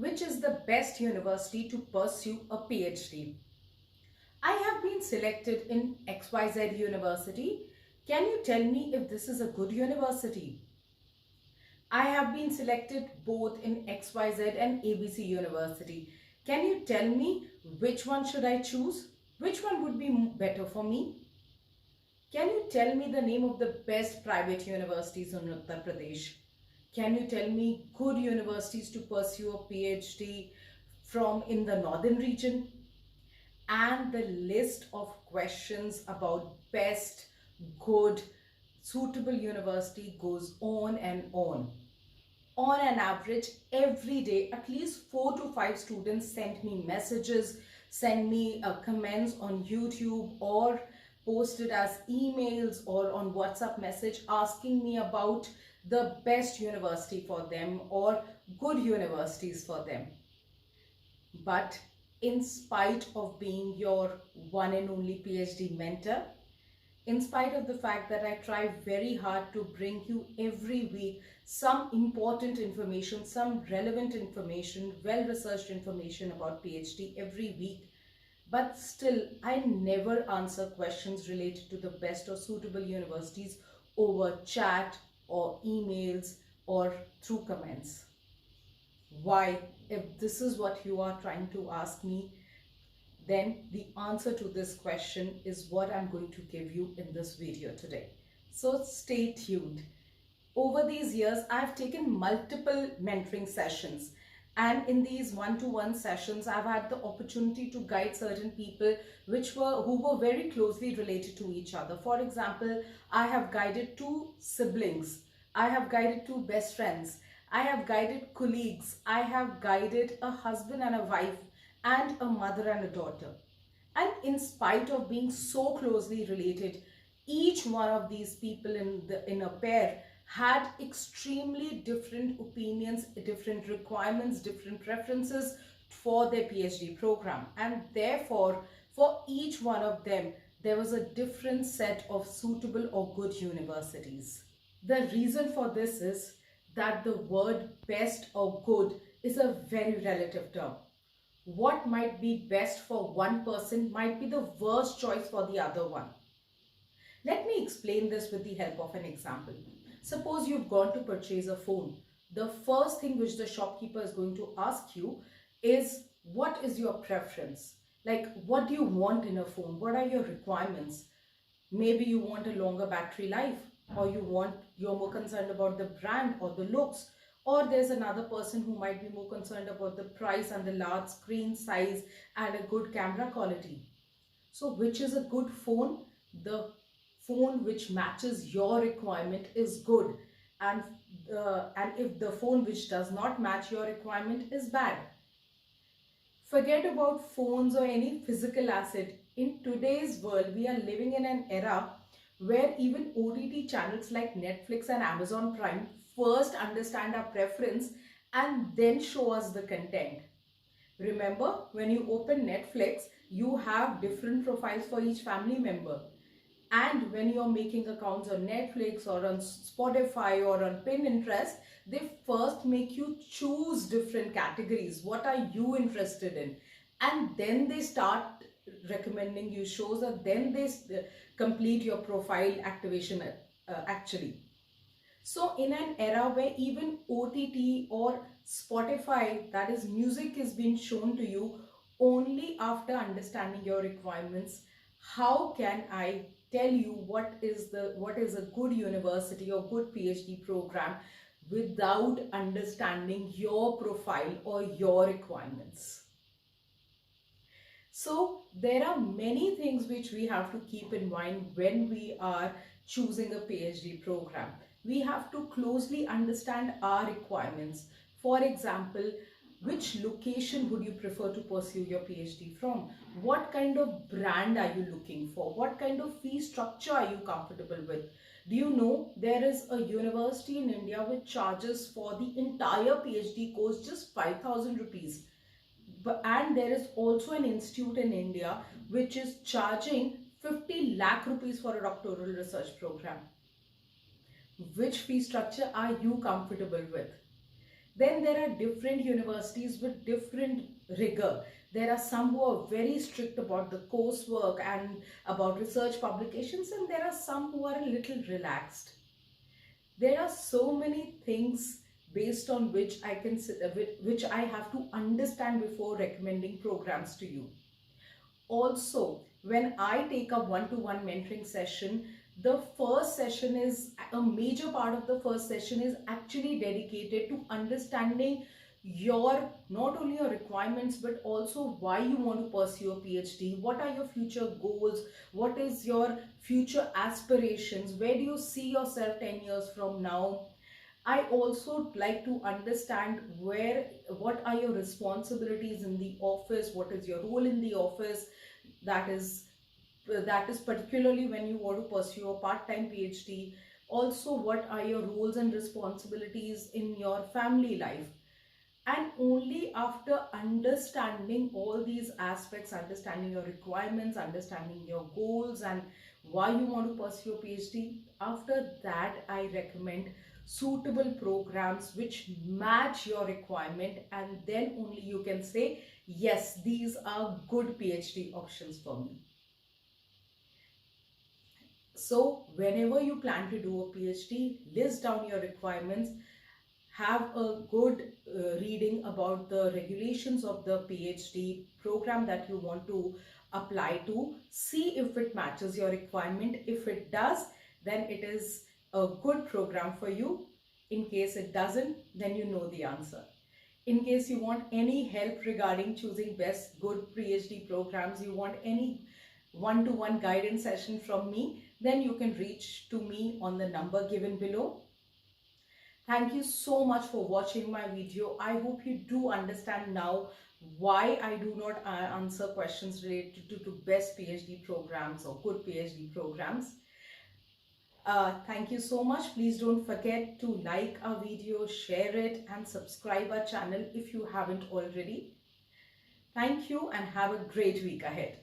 Which is the best university to pursue a PhD? I have been selected in XYZ University. Can you tell me if this is a good university? I have been selected both in XYZ and ABC University. Can you tell me which one should I choose? Which one would be better for me? Can you tell me the name of the best private universities in Uttar Pradesh? Can you tell me good universities to pursue a PhD from in the northern region? And the list of questions about best, good, suitable university goes on and on. On an average, every day, at least 4 to 5 students send me messages, send me comments on YouTube, or posted as emails or on WhatsApp message asking me about the best university for them or good universities for them. But in spite of being your one and only PhD mentor, in spite of the fact that I try very hard to bring you every week some important information, some relevant information, well-researched information about PhD every week, but still I never answer questions related to the best or suitable universities over chat or emails or through comments. Why? If this is what you are trying to ask me, then the answer to this question is what I'm going to give you in this video today. So stay tuned. Over these years, I've taken multiple mentoring sessions, and in these one-to-one sessions, I've had the opportunity to guide certain people who were very closely related to each other. For example, I have guided 2 siblings, I have guided 2 best friends, I have guided colleagues, I have guided a husband and a wife, and a mother and a daughter. And in spite of being so closely related, each one of these people in a pair had extremely different opinions, different requirements, different preferences for their PhD program. And therefore, for each one of them, there was a different set of suitable or good universities. The reason for this is that the word best or good is a very relative term. What might be best for one person might be the worst choice for the other one. Let me explain this with the help of an example. Suppose you've gone to purchase a phone. The first thing which the shopkeeper is going to ask you is, what is your preference? Like, what do you want in a phone? What are your requirements? Maybe you want a longer battery life, or you're more concerned about the brand or the looks. Or there's another person who might be more concerned about the price and the large screen size and a good camera quality. So which is a good phone? The phone which matches your requirement is good. And if the phone which does not match your requirement is bad. Forget about phones or any physical asset. In today's world, we are living in an era where even OTT channels like Netflix and Amazon Prime first understand our preference and then show us the content. Remember, when you open Netflix, you have different profiles for each family member. And when you're making accounts on Netflix or on Spotify or on Pinterest, they first make you choose different categories. What are you interested in? And then they start recommending you shows, and then they complete your profile activation actually. So in an era where even OTT or Spotify, that is music, is being shown to you only after understanding your requirements, how can I tell you what is a good university or good PhD program without understanding your profile or your requirements? So there are many things which we have to keep in mind when we are choosing a PhD program. We have to closely understand our requirements. For example, which location would you prefer to pursue your PhD from? What kind of brand are you looking for? What kind of fee structure are you comfortable with? Do you know there is a university in India which charges for the entire PhD course just 5,000 rupees? And there is also an institute in India which is charging 50 lakh rupees for a doctoral research program. Which fee structure are you comfortable with? Then there are different universities with different rigor. There are some who are very strict about the coursework and about research publications, and there are some who are a little relaxed. There are so many things based on which which I have to understand before recommending programs to you. Also, when I take a one-to-one mentoring session, the first session is a major part of the first session is actually dedicated to understanding your not only your requirements but also why you want to pursue a PhD, what are your future goals, what is your future aspirations, where do you see yourself 10 years from now. I also like to understand what are your responsibilities in the office, what is your role in the office. That is particularly when you want to pursue a part-time PhD. Also, what are your roles and responsibilities in your family life. And only after understanding all these aspects, understanding your requirements, understanding your goals and why you want to pursue a PhD, after that I recommend suitable programs which match your requirement, and then only you can say, yes, these are good PhD options for me. So whenever you plan to do a PhD, list down your requirements, have a good reading about the regulations of the PhD program that you want to apply to. See if it matches your requirement. If it does, then it is a good program for you. In case it doesn't, then you know the answer. In case you want any help regarding choosing best good PhD programs, you want any one-to-one guidance session from me, then you can reach to me on the number given below. Thank you so much for watching my video. I hope you do understand now why I do not answer questions related to best PhD programs or good PhD programs. Thank you so much. Please don't forget to like our video, share it and subscribe our channel if you haven't already. Thank you and have a great week ahead.